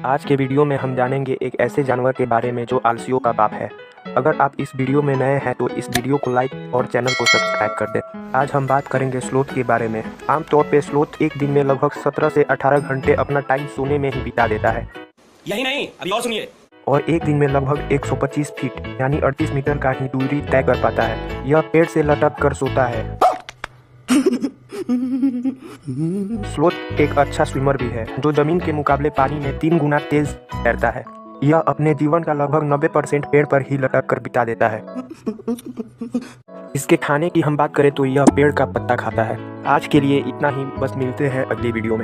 आज के वीडियो में हम जानेंगे एक ऐसे जानवर के बारे में जो आलसियों का बाप है। अगर आप इस वीडियो में नए हैं तो इस वीडियो को लाइक और चैनल को सब्सक्राइब कर दें। आज हम बात करेंगे स्लोथ के बारे में। आमतौर पे स्लोथ एक दिन में लगभग 17 से 18 घंटे अपना टाइम सोने में ही बिता देता है। यही नहीं, अभी और सुनिए। और एक दिन में लगभग 125 फीट यानी 38 मीटर का ही दूरी तय कर पाता है। यह पेड़ से लटक कर सोता है। स्लोथ एक अच्छा स्विमर भी है जो जमीन के मुकाबले पानी में 3 गुना तेज तैरता है। यह अपने जीवन का लगभग 90% पेड़ पर ही लटक कर बिता देता है। इसके खाने की हम बात करें तो यह पेड़ का पत्ता खाता है। आज के लिए इतना ही, बस मिलते हैं अगली वीडियो में।